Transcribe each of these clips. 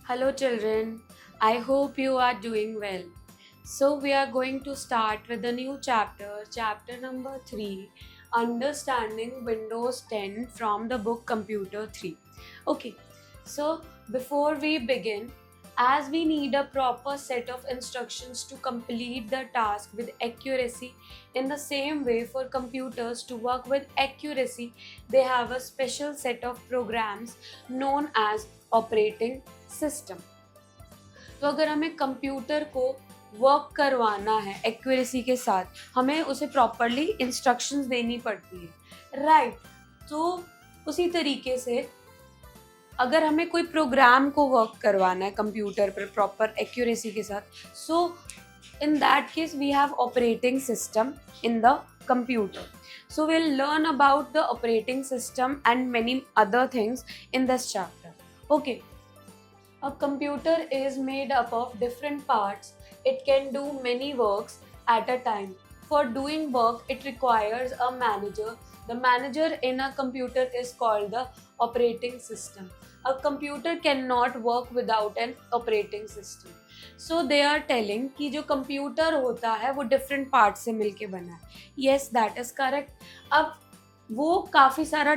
Hello, children. I hope you are doing well. So, we are going to start with a new chapter, chapter number 3, Understanding Windows 10 from the book Computer 3. Okay, so before we begin, as we need a proper set of instructions to complete the task with accuracy, in the same way, for computers to work with accuracy, they have a special set of programs known as operating system. तो अगर हमें computer को work करवाना है accuracy के साथ, हमें उसे प्रॉपरली इंस्ट्रक्शंस देनी पड़ती है, राइट। तो उसी तरीके से अगर हमें कोई प्रोग्राम को वर्क करवाना है कंप्यूटर पर प्रॉपर एक्यूरेसी के साथ, so in that case we have operating system in the computer. So we'll learn about the operating system and many other things in this chapter. Okay. A computer is made up of different parts. It can do many works at a time. For doing work, it requires a manager. The manager in a computer is called the operating system. A computer cannot work without an operating system. So they are telling कि जो computer होता है वो different part से मिलके बना है. Yes, that is correct. अब वो काफ़ी सारा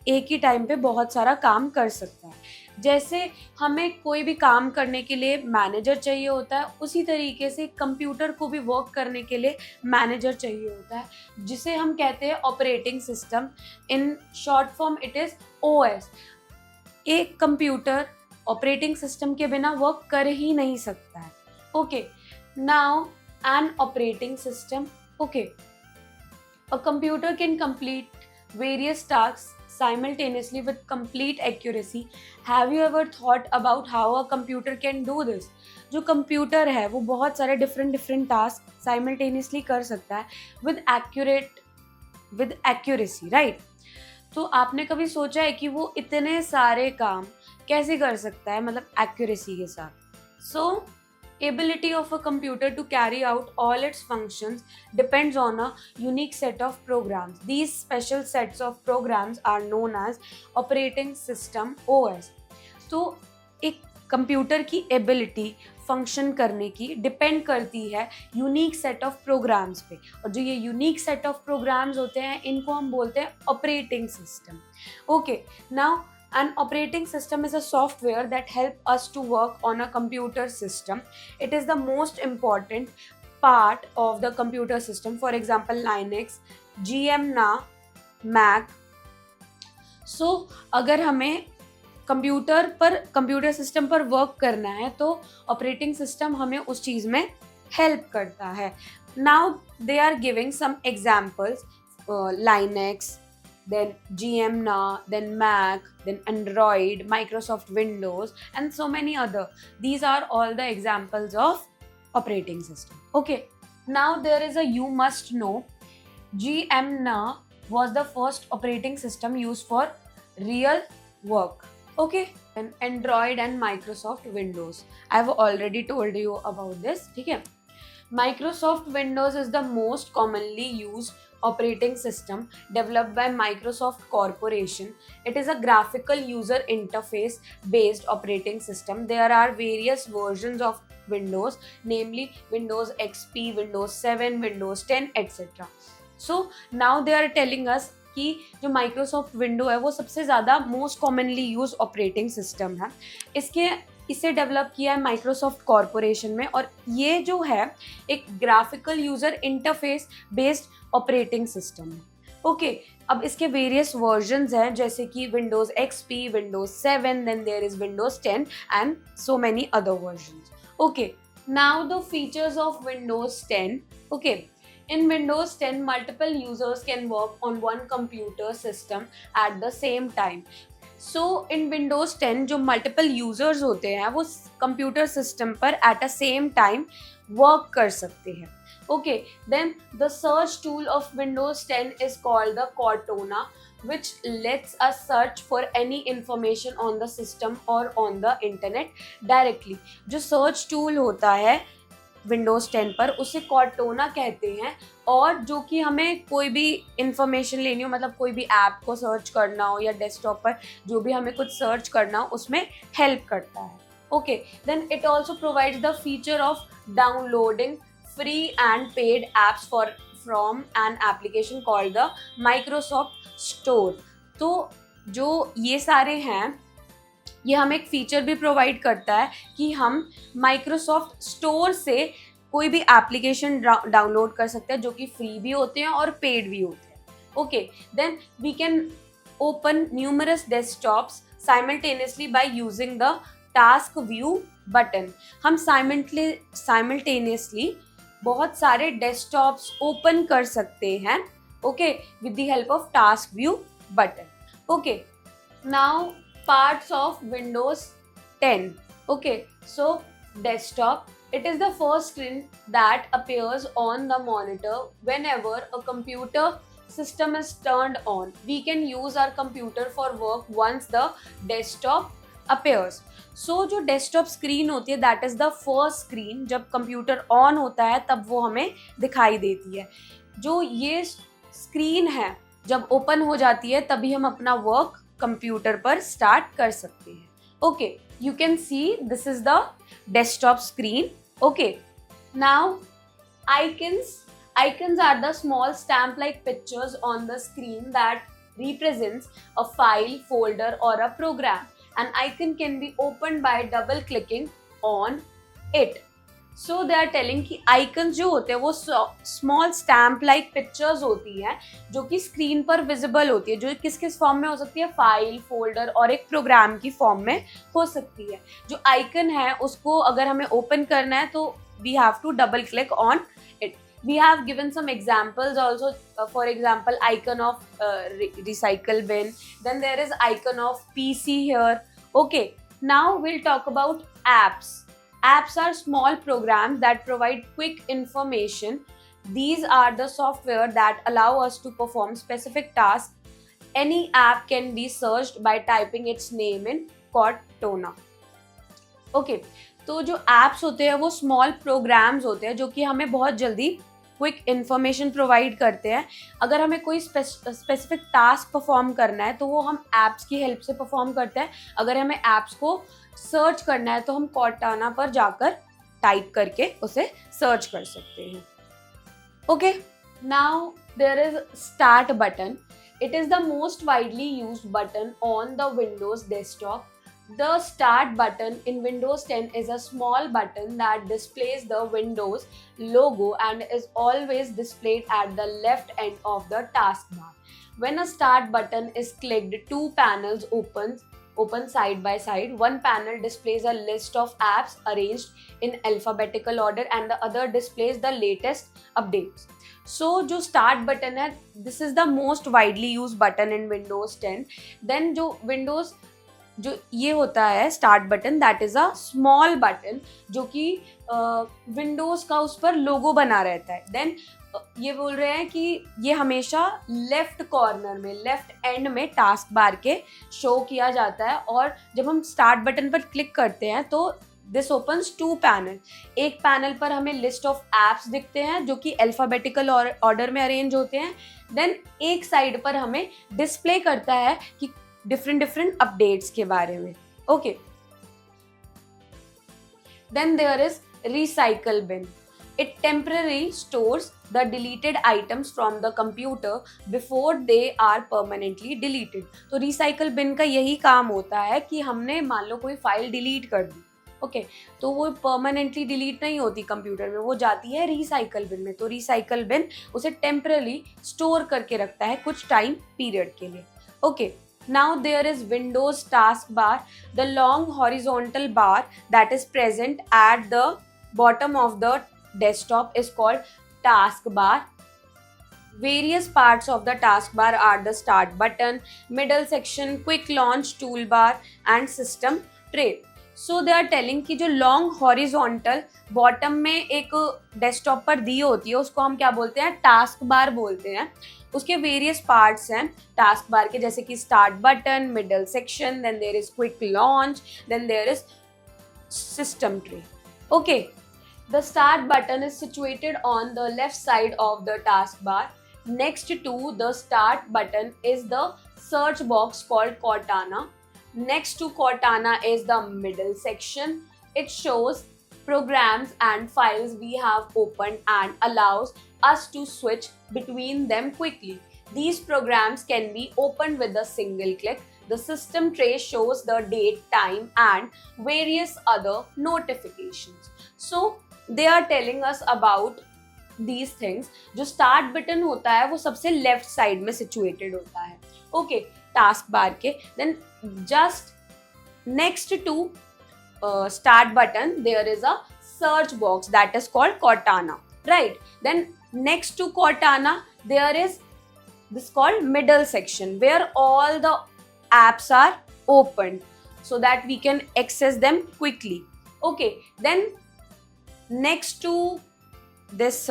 एक ही टाइम पे बहुत सारा काम कर सकता है. जैसे हमें कोई भी काम करने के लिए मैनेजर चाहिए होता है, उसी तरीके से कंप्यूटर को भी वर्क करने के लिए मैनेजर चाहिए होता है, जिसे हम कहते हैं operating system. In short form it is OS. एक कंप्यूटर ऑपरेटिंग सिस्टम के बिना वर्क कर ही नहीं सकता है. Okay, now an operating system. Okay, a computer can complete various tasks simultaneously with complete accuracy. Have you ever thought about how a computer can do this? जो computer है वो बहुत सारे डिफरेंट टास्क साइमल्टेनियसली कर सकता है with accuracy, right. तो आपने कभी सोचा है कि वो इतने सारे काम कैसे कर सकता है, मतलब एक्यूरेसी के साथ? सो ability of a computer to carry out all its functions depends on a unique set of programs. These special sets of programs are known as operating system OS. तो एक कंप्यूटर की एबिलिटी फंक्शन करने की depend करती है unique set of programs पे, और जो ये यूनिक सेट ऑफ प्रोग्राम्स होते हैं इनको हम बोलते हैं operating system. Okay, now an operating system is a software that helps us to work on a computer system. It is the most important part of the computer system. For example, Linux, GMNA, Mac. So, अगर हमें computer system पर work करना है तो operating system हमें उस चीज़ में help करता है. Now they are giving some examples. Linux, then GMNA, then Mac, then Android, Microsoft Windows, and so many other. These are all the examples of operating system. Okay, now there is a you must know. GMNA was the first operating system used for real work. Okay, and Android and Microsoft Windows. I've already told you about this. Okay, Microsoft Windows is the most commonly used operating system developed by Microsoft Corporation. It is a graphical user interface based operating system. There are various versions of Windows, namely Windows XP, Windows 7, Windows 10, etc. So now they are telling us कि जो Microsoft window है वो सबसे ज़्यादा most commonly use operating system है. इसे develop किया है माइक्रोसॉफ्ट कॉरपोरेशन में, और ये जो है एक graphical user interface based operating system है. ओके, अब इसके वेरियस वर्जन्स हैं, जैसे कि Windows XP, Windows 7, then there is Windows 10 and so many other versions. Okay, now the features of Windows 10. Okay, in Windows 10, multiple users can work on one computer system at the same time. So in Windows 10 जो multiple users होते हैं वो computer system पर at a same time work कर सकते हैं. Okay, then the search tool of Windows 10 is called the Cortana, which lets us search for any information on the system or on the internet directly. जो search tool होता है Windows 10 पर उसे कॉर्टोना कहते हैं, और जो कि हमें कोई भी इंफॉर्मेशन लेनी हो, मतलब कोई भी ऐप को सर्च करना हो या डेस्कटॉप पर जो भी हमें कुछ सर्च करना हो उसमें हेल्प करता है. Okay, then it also provides the feature of downloading free and paid apps from an application called the Microsoft Store. तो जो ये सारे हैं, ये हमें एक फीचर भी प्रोवाइड करता है कि हम माइक्रोसॉफ्ट स्टोर से कोई भी एप्लीकेशन डाउनलोड कर सकते हैं जो कि फ्री भी होते हैं और पेड भी होते हैं. Okay, then we can open numerous desktops simultaneously by using the task view button. हम साइमल्टेनियसली बहुत सारे डेस्कटॉप्स ओपन कर सकते हैं, okay, with the help of task view button. Okay, now parts of Windows 10. Okay, so desktop, it is the first screen that appears on the monitor whenever a computer system is turned on. We can use our computer for work once the desktop appears. So जो desktop screen होती है, that is the first screen. जब computer on होता है तब वो हमें दिखाई देती है. जो ये स्क्रीन है जब ओपन हो जाती है तभी हम अपना वर्क कंप्यूटर पर स्टार्ट कर सकते हैं. Okay, you can see this is the desktop screen. Okay, now icons are the small stamp like pictures on the screen that represents a file, folder or a program. An icon can be opened by double clicking on it. So they are telling कि icons जो होते हैं वो small stamp like pictures होती हैं जो कि screen पर विजिबल होती है, जो किस किस फॉर्म में हो सकती है, फाइल, फोल्डर और एक प्रोग्राम की फॉर्म में हो सकती है. जो आइकन है उसको अगर हमें ओपन करना है तो we have to double click on it. We have given some examples also, for example icon of recycle bin, then there is icon of PC here. Okay, now we'll talk about apps. Apps are small programs that provide quick information. These are the software that allow us to perform specific tasks. Any app can be searched by typing its name in Cortana. Okay, तो जो apps होते हैं वो small programs होते हैं जो कि हमें बहुत जल्दी क्विक इन्फॉर्मेशन प्रोवाइड करते हैं. अगर हमें कोई स्पेसिफिक टास्क परफॉर्म करना है तो वो हम ऐप्स की हेल्प से परफॉर्म करते हैं. अगर हमें ऐप्स को सर्च करना है तो हम कॉर्टाना पर जाकर टाइप करके उसे सर्च कर सकते हैं. Okay, now there is start button. It is the most widely used button on the Windows desktop. The Start button in Windows 10 is a small button that displays the Windows logo and is always displayed at the left end of the taskbar. When a Start button is clicked, two panels open side by side. One panel displays a list of apps arranged in alphabetical order and the other displays the latest updates. So जो Start button है, this is the most widely used button in Windows 10. Then जो Windows जो ये होता है start button, that is a small button जो कि Windows का उस पर लोगो बना रहता है. देन ये बोल रहे हैं कि ये हमेशा लेफ्ट कॉर्नर में, लेफ्ट एंड में टास्क बार के शो किया जाता है. और जब हम स्टार्ट बटन पर क्लिक करते हैं तो दिस ओपन्स टू पैनल. एक पैनल पर हमें लिस्ट ऑफ एप्स दिखते हैं जो कि अल्फाबेटिकल ऑर्डर में अरेंज होते हैं. देन एक साइड पर हमें डिस्प्ले करता है कि डिफरेंट अपडेट्स के बारे में. Okay, then there is recycle bin. It temporary stores the deleted items from the computer before they are permanently deleted. तो रिसाइकल बिन का यही काम होता है कि हमने मान लो कोई फाइल डिलीट कर दी, ओके, तो वो परमानेंटली डिलीट नहीं होती कंप्यूटर में, वो जाती है रिसाइकल बिन में. तो रिसाइकल बिन उसे टेम्पररी स्टोर करके रखता है कुछ टाइम पीरियड के लिए. Okay, now there is Windows taskbar, the long horizontal bar that is present at the bottom of the desktop is called taskbar. Various parts of the taskbar are the start button, middle section, quick launch toolbar and system tray. So they are telling कि जो long horizontal bottom में एक desktop पर दी होती है उसको हम क्या बोलते हैं, टास्क बार बोलते हैं. उसके वेरियस पार्ट्स हैं टास्क बार के, जैसे कि start button, middle section, then there is quick launch, then there is system tray. Okay, the start button is situated on the left side of the task bar. Next to the start button is the search box called Cortana. Next to Cortana is the middle section. It shows programs and files we have opened and allows us to switch between them quickly. These programs can be opened with a single click. The system tray shows the date, time, and various other notifications. So they are telling us about these things. जो start button होता है वो सबसे left side में situated होता है. Okay, task bar के. Then just next to start button there is a search box that is called Cortana, right? Then next to Cortana there is this called middle section where all the apps are opened so that we can access them quickly. Okay, then next to this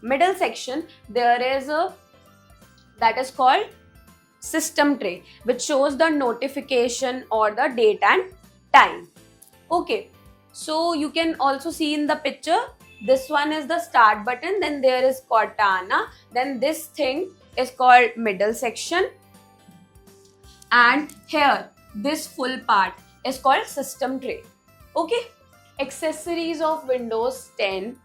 middle section there is a that is called system tray, which shows the notification or the date and time. Okay, so you can also see in the picture, this one is the start button, then there is Cortana, then this thing is called middle section, and here this full part is called system tray. Okay, accessories of Windows 10.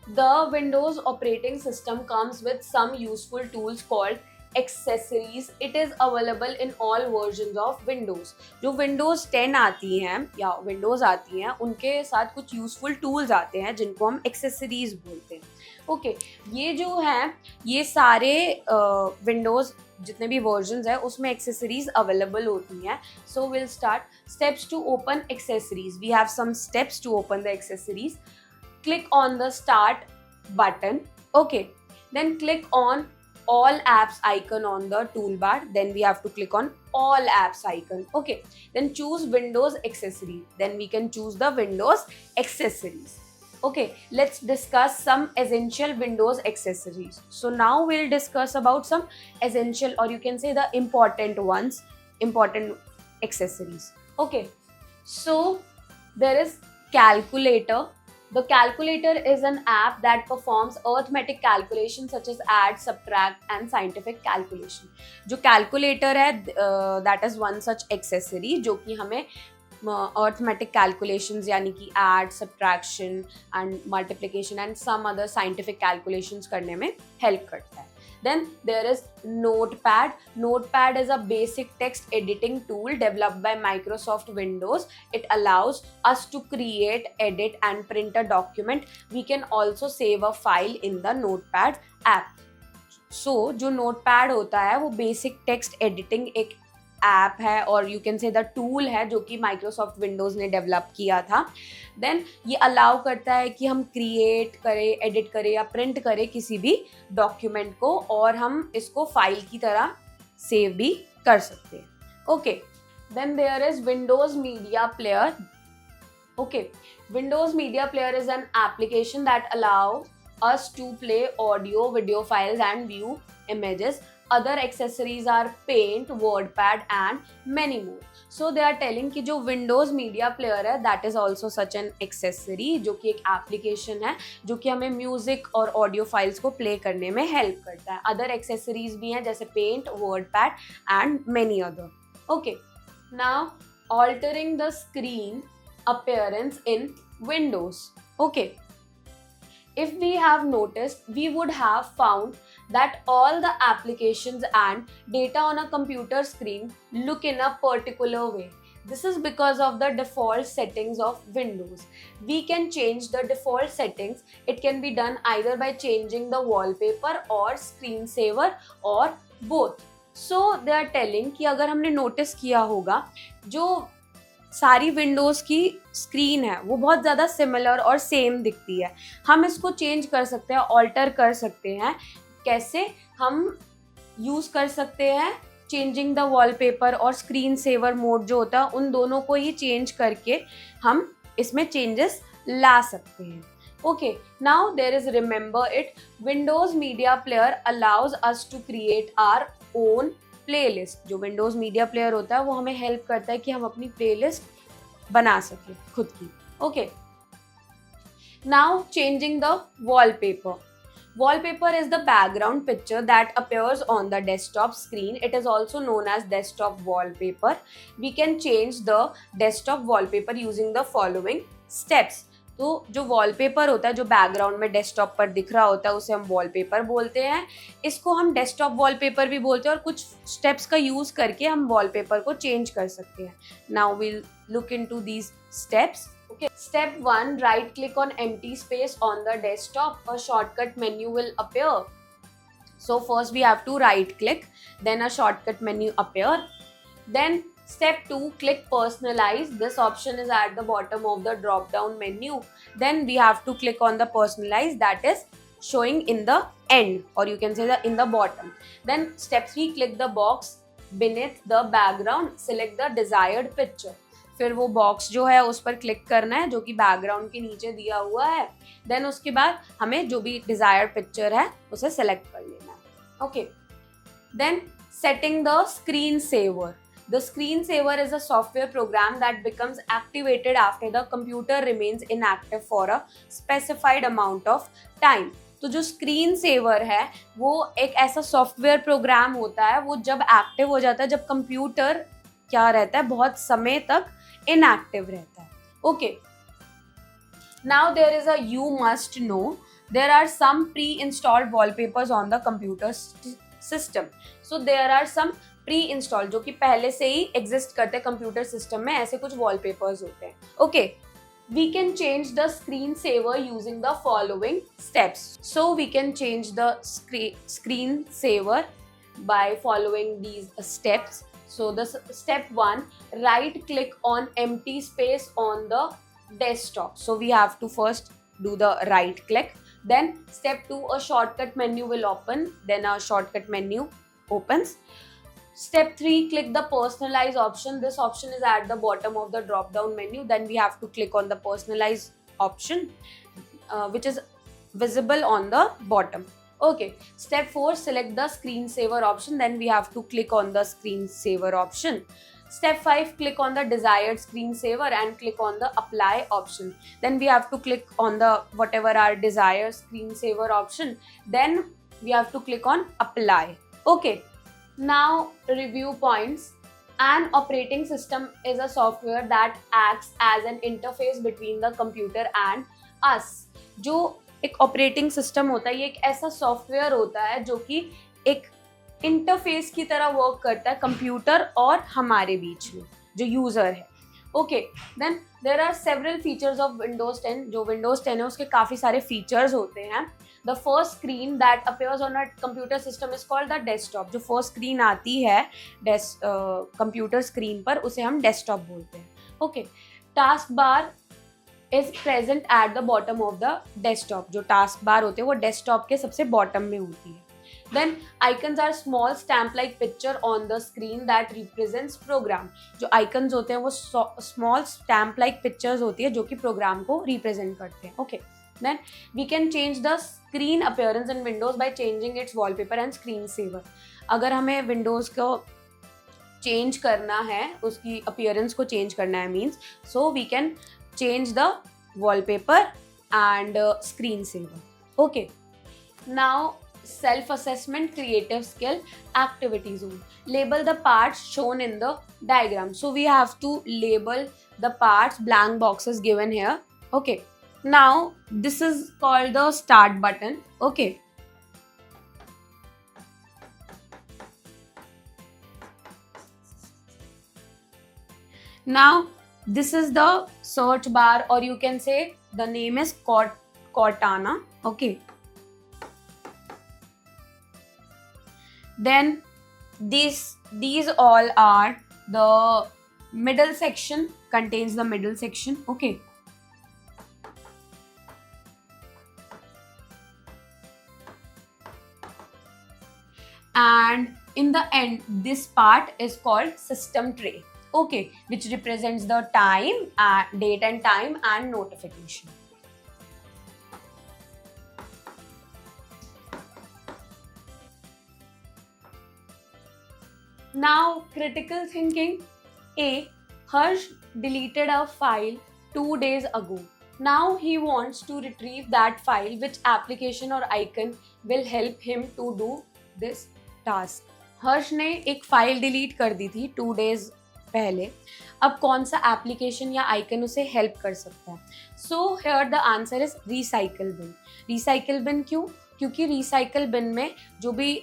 The Windows operating system comes with some useful tools called accessories. It is available in all versions of Windows. जो Windows 10 आती हैं या Windows आती हैं उनके साथ कुछ useful tools आते हैं जिनको हम accessories बोलते हैं. ओके, ये जो हैं ये सारे Windows जितने भी versions हैं उसमें accessories available होती हैं. So we'll start. Steps to open accessories. We have some steps to open the accessories. Click on the start button. Okay, then click on all apps icon on the toolbar. Then we have to click on all apps icon. Okay, then choose Windows accessory. Then we can choose the Windows accessories. Okay, let's discuss some essential Windows accessories. So now we'll discuss about some essential, or you can say the important ones, important accessories. Okay, so there is calculator. The calculator is an app that performs arithmetic calculations such as add, subtract and scientific calculation. जो calculator है that is one such accessory जो कि हमें arithmetic calculations यानी कि add, subtraction and multiplication and some other scientific calculations करने में help करता है. Then there is Notepad. Notepad is a basic text editing tool developed by Microsoft Windows. It allows us to create, edit and print a document. We can also save a file in the Notepad app. So जो Notepad होता है वो basic text editing एक app है और you can say the tool है जो कि माइक्रोसॉफ्ट विंडोज़ ने डेवलप किया था. देन ये अलाउ करता है कि हम क्रिएट करें, एडिट करें या प्रिंट करें किसी भी डॉक्यूमेंट को और हम इसको फाइल की तरह सेव भी कर सकते हैं. Okay, then there is Windows Media Player. Okay, Windows Media Player is an application that allow us to play audio, video files and view images. Other accessories are Paint, WordPad and many more. So they are telling कि जो Windows Media Player है that is also such an accessory जो कि एक application है जो कि हमें music और audio files को play करने में help करता है. Other accessories भी हैं जैसे Paint, WordPad and many other. Okay, now altering the screen appearance in Windows. Okay, if we have noticed, we would have found that all the applications and data on a computer screen look in a particular way. This is because of the default settings of Windows. We can change the default settings. It can be done either by changing the wallpaper or screensaver or both. So they are telling कि अगर हमने notice किया होगा जो सारी Windows की screen है वो बहुत ज़्यादा सिमिलर और सेम दिखती है. हम इसको चेंज कर सकते हैं, ऑल्टर कर सकते हैं. कैसे हम यूज़ कर सकते हैं? चेंजिंग द वॉलपेपर और स्क्रीन सेवर मोड जो होता है उन दोनों को ही चेंज करके हम इसमें चेंजेस ला सकते हैं. Okay, now there is remember it. Windows Media Player allows us to create our own playlist. जो विंडोज़ मीडिया प्लेयर होता है वो हमें हेल्प करता है कि हम अपनी प्लेलिस्ट बना सकें खुद की. Okay, now changing the wallpaper. Wallpaper is the background picture that appears on the desktop screen. It is also known as desktop wallpaper. We can change the desktop wallpaper using the following steps. तो जो wallpaper होता है, जो background में desktop पर दिख रहा होता है, उसे हम वॉलपेपर बोलते हैं. इसको हम डेस्कटॉप वॉलपेपर भी बोलते हैं और कुछ स्टेप्स का यूज करके हम वॉलपेपर को चेंज कर सकते हैं. Now we'll look into these steps. Okay, step 1, right click on empty space on the desktop. A shortcut menu will appear. So first we have to right click, then a shortcut menu appear. Then step 2, click personalize. This option is at the bottom of the drop down menu. Then we have to click on the personalize, that is showing in the end, or you can say that in the bottom. Then step 3, click the box beneath the background, select the desired picture. फिर वो box जो है उस पर click करना है जो कि बैकग्राउंड के नीचे दिया हुआ है. देन उसके बाद हमें जो भी डिजायर्ड पिक्चर है उसे सेलेक्ट कर लेना है. Okay, then setting the screen saver. The screensaver is a software program that becomes activated after the computer remains inactive for a specified amount of time. तो जो स्क्रीन सेवर है वो एक ऐसा सॉफ्टवेयर प्रोग्राम होता है, वो जब एक्टिव हो जाता है जब कंप्यूटर क्या रहता है, बहुत समय तक इनएक्टिव रहता है. Okay, now there is a you must know, there are some pre installed wallpapers on the computer system. So there are some pre installed जो कि पहले से ही एग्जिस्ट करते हैं कंप्यूटर सिस्टम में, ऐसे कुछ वॉलपेपर्स होते हैं. Okay, we can change the screensaver using the following steps. So we can change the screensaver by following these steps. So the step 1, right click on empty space on the desktop. So we have to first do the right click. Then step 2, a shortcut menu will open. Then a shortcut menu opens. Step 3, click the personalize option. This option is at the bottom of the drop down menu. Then we have to click on the personalize option, which is visible on the bottom. Okay, step 4, select the screensaver option. Then we have to click on the screensaver option. Step 5, click on the desired screensaver and click on the apply option. Then we have to click on the whatever our desired screensaver option. Then we have to click on apply. Okay, now review points. An operating system is a software that acts as an interface between the computer and us. जो एक operating system होता है, ये एक ऐसा software होता है जो कि एक इंटरफेस की तरह वर्क करता है कंप्यूटर और हमारे बीच में जो यूजर है. Okay, then there are several features of Windows 10. जो विंडोज 10 है उसके काफ़ी सारे फीचर्स होते हैं. The first screen that appears on a computer system is called the desktop. जो फर्स्ट स्क्रीन आती है कंप्यूटर स्क्रीन पर उसे हम डेस्कटॉप बोलते हैं. Okay, task bar is present at the bottom of the desktop. जो टास्क बार होते हैं वो डेस्कटॉप के सबसे बॉटम में होती है. Then icons are small stamp like picture on the screen that represents program. जो icons होते हैं वो small stamp like pictures होती है जो कि प्रोग्राम को represent करते हैं. Okay, then we can change the screen appearance in Windows by changing its wallpaper and screensaver. अगर हमें विंडोज को चेंज करना है, उसकी अपीयरेंस को चेंज करना है means, so we can change the wallpaper and screensaver. Okay, now self-assessment creative skill activity zone. Label the parts shown in the diagram. So we have to label the parts, blank boxes given here. Okay, now this is called the start button. Okay, now this is the search bar, or you can say the name is Cortana. Okay, then these all are the middle section, contains the middle section. Okay, and in the end this part is called system tray. Okay, which represents the time, date and time and notification. Now critical thinking. A. Harsh deleted a file 2 days ago. Now he wants to retrieve that file. Which application or icon will help him to do this task. हर्ष ने एक file delete कर दी थी 2 days पहले. अब कौन सा application या icon उसे हेल्प कर सकता है? So here the answer is recycle bin. Recycle bin क्यों? क्योंकि रिसाइकल बिन में जो भी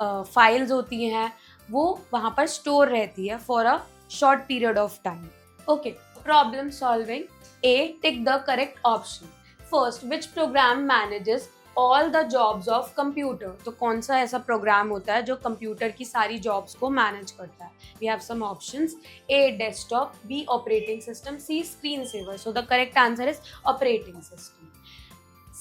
फाइल्स होती हैं वो वहाँ पर स्टोर रहती है for a short period of time. Okay, problem solving. A, tick the correct option. First, which programme manages all the jobs of computer. तो कौन सा ऐसा प्रोग्राम होता है जो कंप्यूटर की सारी जॉब्स को मैनेज करता है? We have some options. A, desktop. B, operating system. C, screen saver. So the correct answer is operating system.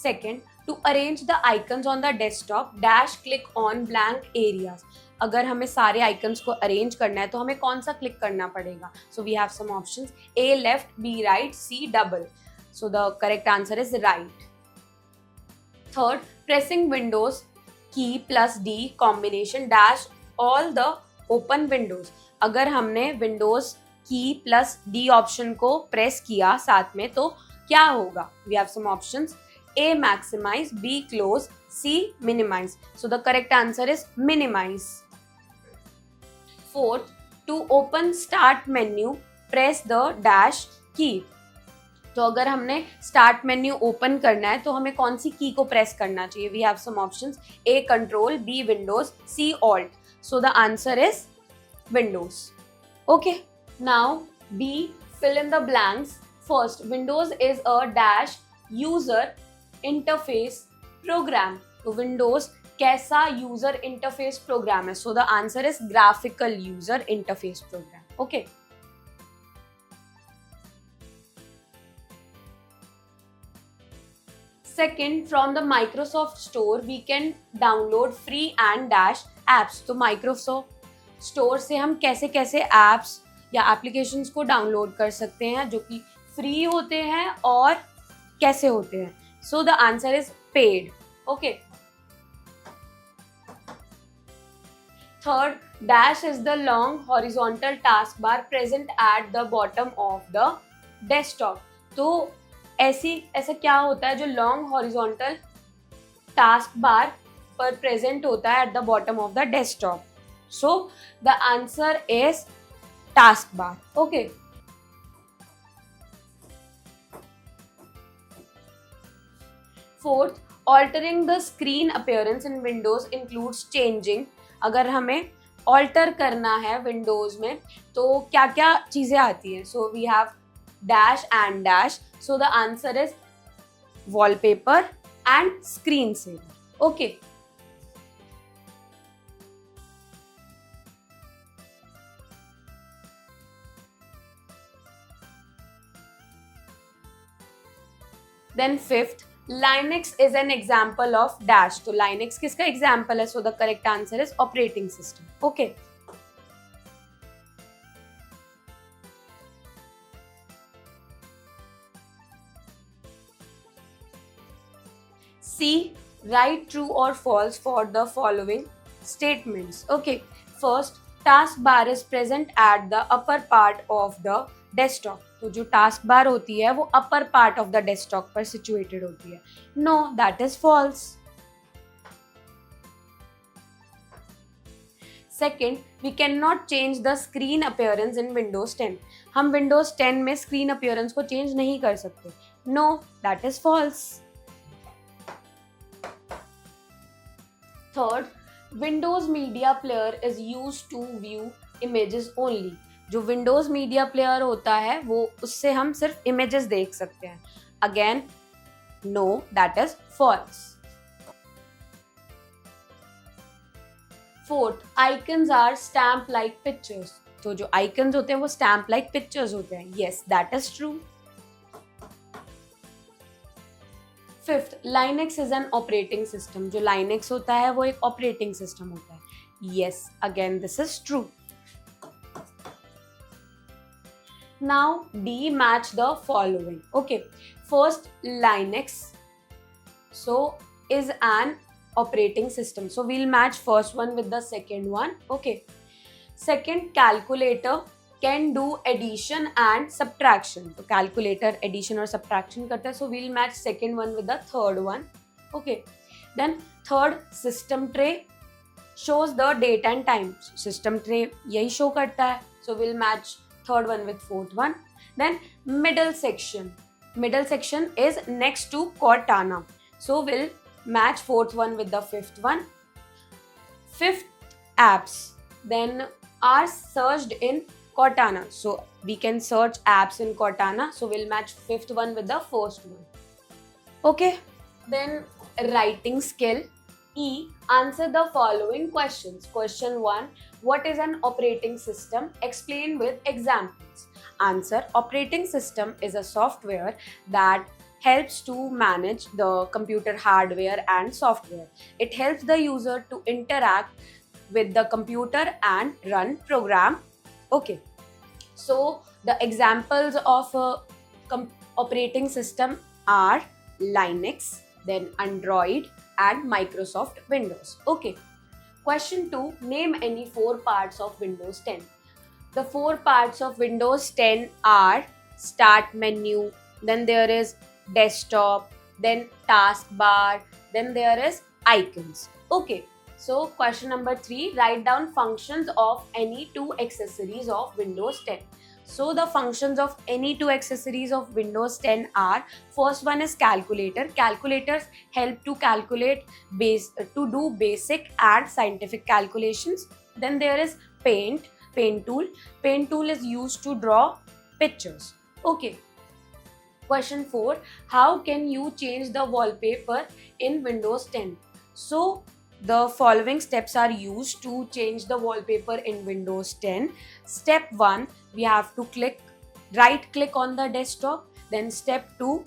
Second, to arrange the icons on the desktop dash click on blank areas. अगर हमें सारे icons को arrange करना है तो हमें कौन सा क्लिक करना पड़ेगा? So we have some options. A, left. B, right. C, double. So the correct answer is right. Third, pressing Windows key plus D combination dash all the open windows. अगर हमने Windows key plus D option को press किया साथ में तो क्या होगा? We have some options. A, maximize. B, close. C, minimize. So the correct answer is minimize. Fourth, to open start menu, press the dash key. तो अगर हमने स्टार्ट मेन्यू ओपन करना है तो हमें कौन सी की को प्रेस करना चाहिए? We have some options. A, control. B, Windows. C, alt. So the answer is Windows. Okay, now B, fill in the blanks. First, Windows is a dash user interface program. तो Windows कैसा user interface program है? So the answer is graphical user interface program. Okay, second, from the Microsoft Store we can download free and dash apps. तो Microsoft Store से हम कैसे कैसे apps या applications को डाउनलोड कर सकते हैं जो कि फ्री होते हैं और कैसे होते हैं? So the answer is paid. Okay. Third, dash is the long horizontal taskbar present at the bottom of the desktop. तो ऐसा क्या होता है जो long horizontal taskbar पर present होता है at the bottom of the desktop? So the answer is taskbar. Okay. Fourth, altering the screen appearance in Windows includes changing. अगर हमें alter करना है Windows में तो क्या क्या चीज़ें आती हैं? So we have dash and dash. So the answer is wallpaper and screensaver. Okay. Then fifth, Linux is an example of dash. तो Linux किसका example है? So the correct answer is operating system. Okay. C, write true or false for the following statements. Okay. First, taskbar is present at the upper part of the desktop. तो जो task bar होती है वो upper part of the desktop पर situated होती है. No, that is false. Second, we can not change the screen appearance in Windows 10. हम Windows 10 में स्क्रीन अपीयरेंस को चेंज नहीं कर सकते. No, that is false. Third, Windows Media Player is used to view images only. जो Windows Media Player होता है वो उससे हम सिर्फ इमेजेस देख सकते हैं. Again, no, that is false. Fourth, icons are stamp like pictures. तो जो आइकन्स होते हैं वो स्टैम्प लाइक पिक्चर्स होते हैं. Yes, that is true. Fifth, Linux is an operating system. जो लाइनेक्स होता है वो एक ऑपरेटिंग सिस्टम होता है. Yes, again this is true. Now D, match the following. Okay, first, Linux so is an operating system, so we'll match first one with the second one. Okay. Second, calculator can do addition and subtraction. तो calculator addition और subtraction करता है, so we'll match second one with the third one. Okay. Then third, system tray shows the date and time. System tray yahi show karta hai, so we'll match third one with fourth one. Then middle section. Middle section is next to Cortana, so we'll match fourth one with the fifth one. Fifth, apps then are searched in Cortana, so we can search apps in Cortana, so we'll match fifth one with the first one. Okay, then writing skill. E. Answer the following questions. Question 1. What is an operating system? Explain with examples. Answer. Operating system is a software that helps to manage the computer hardware and software. It helps the user to interact with the computer and run program. Okay. So the examples of a operating system are Linux, then Android, and Microsoft Windows. Okay. Question 2. Name any 4 parts of Windows 10. The 4 parts of Windows 10 are Start menu, then there is Desktop, then Taskbar, then there is Icons. Okay. So question number 3. Write down functions of any 2 accessories of Windows 10. So the functions of any 2 accessories of Windows 10 are, first one is calculator. Calculators help to calculate to do basic and scientific calculations. Then there is paint tool. Paint tool is used to draw pictures. Okay. Question 4. How can you change the wallpaper in Windows 10? So the following steps are used to change the wallpaper in Windows 10. Step 1, we have to right click on the desktop. Then step 2,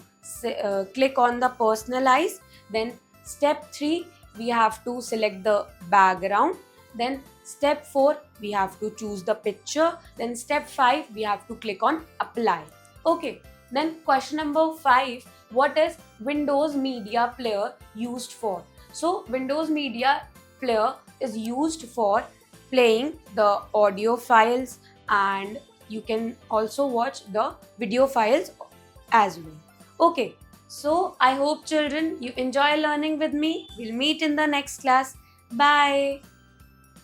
click on the personalize. Then step 3, we have to select the background. Then step 4, we have to choose the picture. Then step 5, we have to click on apply. Okay. Then question number 5, what is Windows Media Player used for? So Windows Media Player is used for playing the audio files, and you can also watch the video files as well. Okay, so I hope children you enjoy learning with me. We'll meet in the next class. Bye.